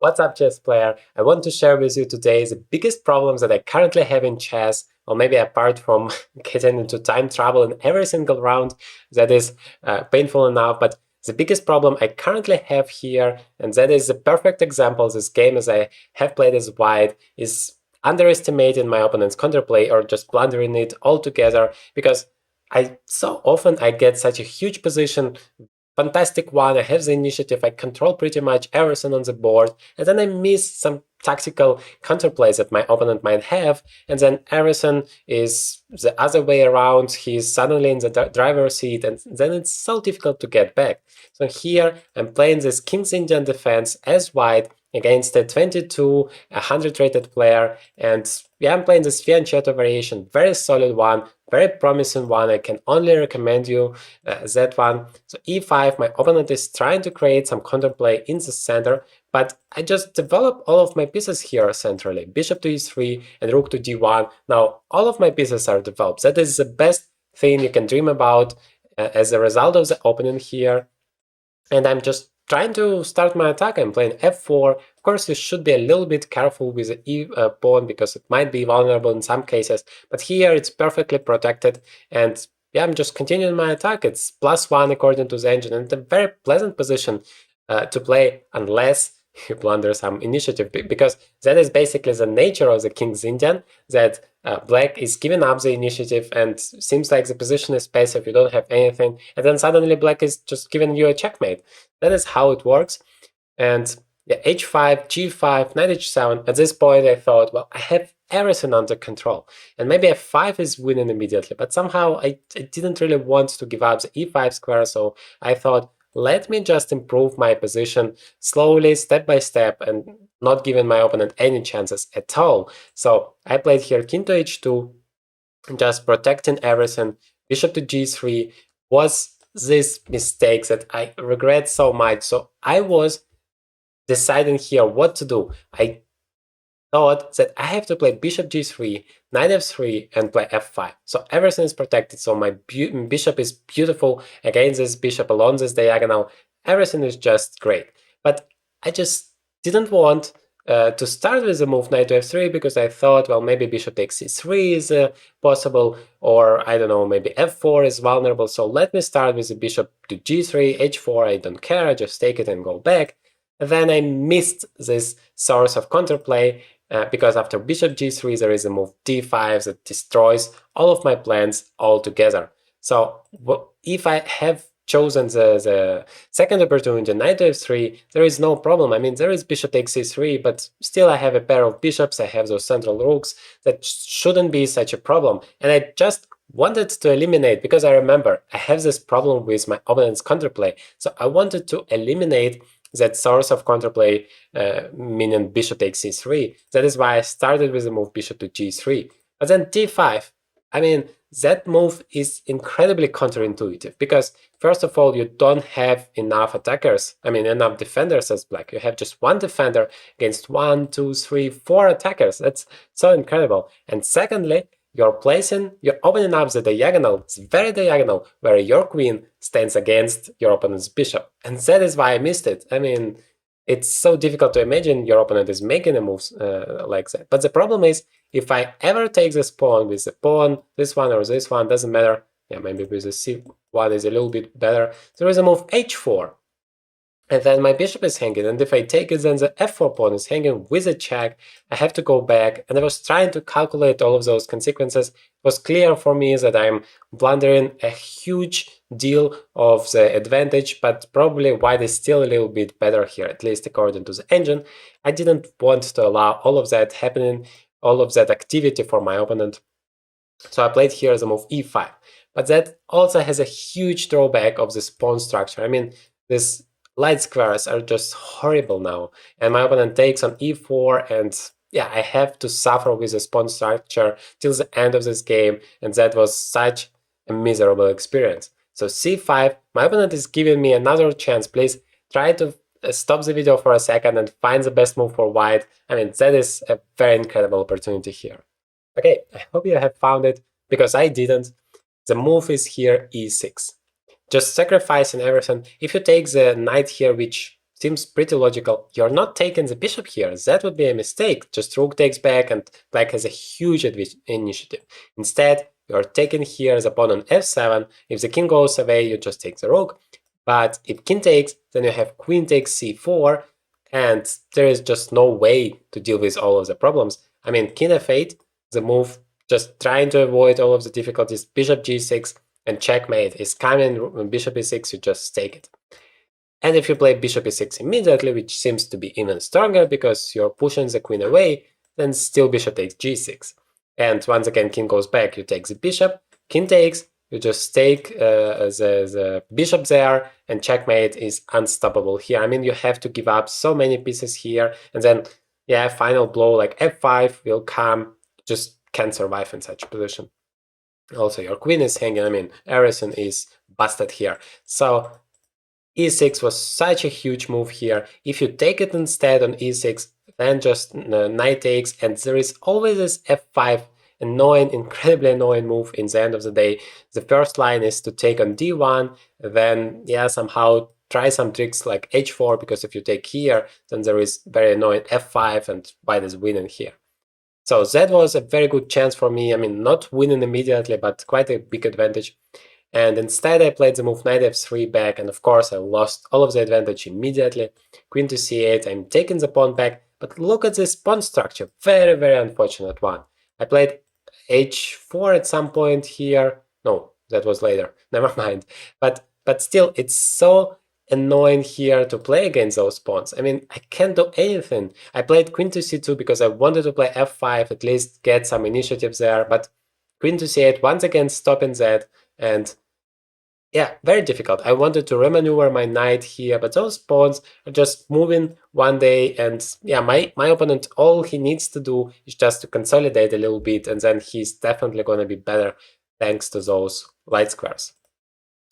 What's up, chess player? I want to share with you today the biggest problems that I currently have in chess, or maybe apart from getting into time travel in every single round, that is painful enough, but the biggest problem I currently have here, and that is the perfect example, this game as I have played as white, is underestimating my opponent's counterplay or just blundering it altogether, because so often I get such a huge position, fantastic one, I have the initiative, I control pretty much everything on the board, and then I miss some tactical counterplays that my opponent might have, and then everything is the other way around, he's suddenly in the driver's seat, and then it's so difficult to get back. So here I'm playing this King's Indian defense as white against a 22, 100 rated player, and yeah, I'm playing this fianchetto variation, very solid one, very promising one. I can only recommend you that one. So e5, my opponent is trying to create some counterplay in the center, but I just develop all of my pieces here centrally. Bishop to e3 and rook to d1. Now all of my pieces are developed. That is the best thing you can dream about as a result of the opening here. And I'm just trying to start my attack. I'm playing f4. Of course, you should be a little bit careful with the e pawn because it might be vulnerable in some cases, but here it's perfectly protected. And yeah, I'm just continuing my attack. It's +1 according to the engine, and it's a very pleasant position to play unless you blunder some initiative, because that is basically the nature of the King's Indian, that black is giving up the initiative and seems like the position is passive, you don't have anything, and then suddenly black is just giving you a checkmate. That is how it works. And yeah, h5, g5, knight h7, at this point I thought, well, I have everything under control, and maybe f5 is winning immediately, but somehow I didn't really want to give up the e5 square, so I thought, let me just improve my position slowly, step by step, and not giving my opponent any chances at all. So I played here king to h2, just protecting everything. Bishop to g3 was this mistake that I regret so much. So I was deciding here what to do. I thought that I have to play bishop g3, knight f3, and play f5. So everything is protected, so my bishop is beautiful against this bishop along this diagonal. Everything is just great. But I just didn't want to start with the move knight to f3 because I thought, well, maybe bishop takes c3 is possible, or I don't know, maybe f4 is vulnerable. So let me start with the bishop to g3, h4, I don't care, I just take it and go back. And then I missed this source of counterplay, because after bishop g3 there is a move d5 that destroys all of my plans altogether. So if I have chosen the second opportunity, knight to f3, there is no problem. I mean, there is bishop takes c3, but still I have a pair of bishops, I have those central rooks, that shouldn't be such a problem. And I just wanted to eliminate, because I remember I have this problem with my opponent's counterplay, so I wanted to eliminate that source of counterplay, meaning bishop takes c3. That is why I started with the move bishop to g3. But then d5, I mean, that move is incredibly counterintuitive, because first of all, you don't have enough attackers, I mean, enough defenders as black. You have just one defender against 1, 2, 3, 4 attackers. That's so incredible. And secondly, you're opening up the diagonal, it's very diagonal, where your queen stands against your opponent's bishop. And that is why I missed it. I mean, it's so difficult to imagine your opponent is making a move like that. But the problem is, if I ever take this pawn with the pawn, this one or this one, doesn't matter. Yeah, maybe with the c1 is a little bit better. There is a move h4. And then my bishop is hanging, and if I take it, then the f4 pawn is hanging with a check. I have to go back, and I was trying to calculate all of those consequences. It was clear for me that I'm blundering a huge deal of the advantage, but probably white is still a little bit better here, at least according to the engine. I didn't want to allow all of that happening, all of that activity for my opponent. So I played here the move e5, but that also has a huge drawback of this pawn structure. I mean, this light squares are just horrible now, and my opponent takes on e4, and yeah, I have to suffer with this pawn structure till the end of this game, and that was such a miserable experience. So c5, my opponent is giving me another chance. Please try to stop the video for a second and find the best move for white. I mean, that is a very incredible opportunity here. Okay, I hope you have found it, because I didn't. The move is here e6. Just sacrificing everything. If you take the knight here, which seems pretty logical. You're not taking the bishop here. That would be a mistake. Just rook takes back and black has a huge initiative. Instead, you're taking here the pawn on f7. If the king goes away, you just take the rook. But if king takes, then you have queen takes c4, and there is just no way to deal with all of the problems. I mean, king f8, the move, just trying to avoid all of the difficulties, bishop g6, and checkmate is coming. When bishop e6, you just take it. And if you play bishop e6 immediately, which seems to be even stronger because you're pushing the queen away, then still bishop takes g6. And once again, king goes back, you take the bishop, king takes, you just take the bishop there, and checkmate is unstoppable here. I mean, you have to give up so many pieces here, and then, yeah, final blow like f5 will come, just can't survive in such a position. Also, your queen is hanging, I mean, everything is busted here. So e6 was such a huge move here. If you take it instead on e6, then just knight takes, and there is always this f5 annoying, incredibly annoying move in the end of the day. The first line is to take on d1, then, yeah, somehow try some tricks like h4, because if you take here, then there is very annoying f5, and white is winning here. So that was a very good chance for me. I mean, not winning immediately, but quite a big advantage. And instead I played the move knight f3 back, and of course I lost all of the advantage immediately. Queen to c8, I'm taking the pawn back, but look at this pawn structure, very, very unfortunate one. I played h4 at some point here. No, that was later, never mind. But still, it's so annoying here to play against those pawns. I mean, I can't do anything. I played queen to c2 because I wanted to play f5, at least get some initiatives there, but queen to c8, once again stopping that, and yeah, very difficult. I wanted to remaneuver my knight here, but those pawns are just moving one day, and yeah, my opponent, all he needs to do is just to consolidate a little bit, and then he's definitely going to be better thanks to those light squares.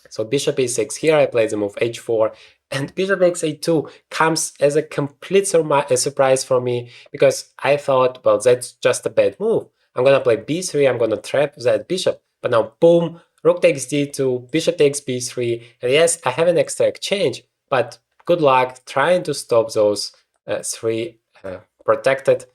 So bishop e6, here I play the move h4, and bishop xa2 comes as a complete surprise for me, because I thought, well, that's just a bad move. I'm going to play b3, I'm going to trap that bishop, but now boom, rook takes d2, bishop takes b3, and yes, I have an extra exchange, but good luck trying to stop those three protected,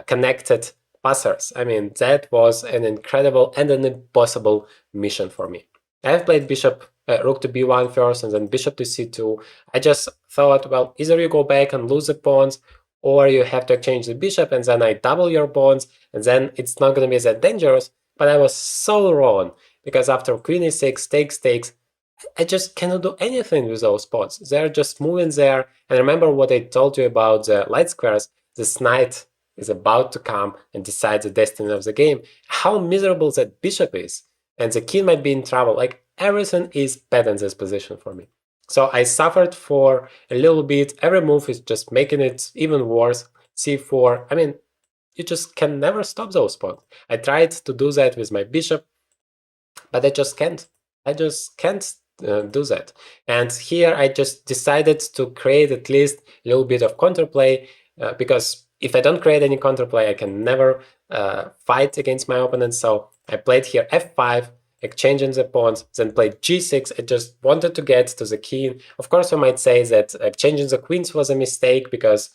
connected passers. I mean, that was an incredible and an impossible mission for me. I have played bishop, rook to b1 first, and then bishop to c2. I just thought, well, either you go back and lose the pawns, or you have to exchange the bishop, and then I double your pawns, and then it's not going to be that dangerous. But I was so wrong, because after queen e6, takes, I just cannot do anything with those pawns. They're just moving there. And remember what I told you about the light squares. This knight is about to come and decide the destiny of the game. How miserable that bishop is. And the king might be in trouble. Like, everything is bad in this position for me. So I suffered for a little bit. Every move is just making it even worse. c4. I mean, you just can never stop those pawns. I tried to do that with my bishop, but I just can't. I just can't do that. And here I just decided to create at least a little bit of counterplay, because if I don't create any counterplay, I can never fight against my opponent. So I played here f5, exchanging the pawns, then played g6. I just wanted to get to the king. Of course, you might say that exchanging the queens was a mistake, because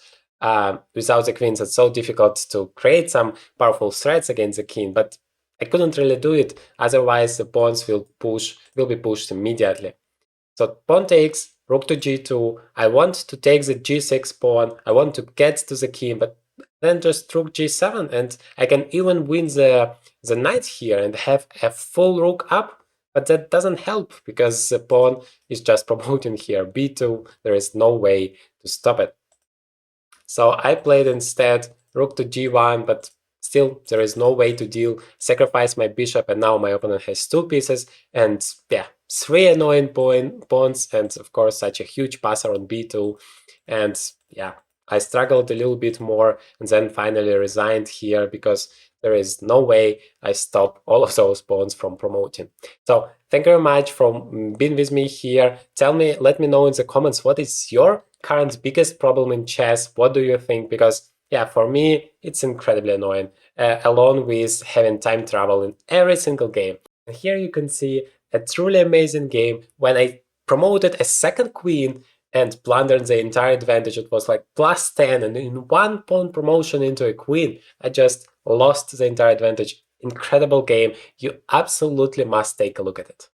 without the queens, it's so difficult to create some powerful threats against the king. But I couldn't really do it, otherwise the pawns will be pushed immediately. So pawn takes, rook to g2, I want to take the g6 pawn, I want to get to the king, but then just rook g7, and I can even win the knight here and have a full rook up, but that doesn't help, because the pawn is just promoting here, b2, there is no way to stop it. So I played instead rook to g1, but still, there is no way to deal. Sacrifice my bishop, and now my opponent has two pieces, and yeah, three annoying pawns, and of course such a huge passer on b2. And yeah, I struggled a little bit more, and then finally resigned here, because there is no way I stop all of those pawns from promoting. So thank you very much for being with me here. Let me know in the comments, what is your current biggest problem in chess? What do you think? Because yeah, for me, it's incredibly annoying, along with having time travel in every single game. And here you can see a truly amazing game when I promoted a second queen and plundered the entire advantage. It was like +10, and in 1 pawn promotion into a queen, I just lost the entire advantage. Incredible game. You absolutely must take a look at it.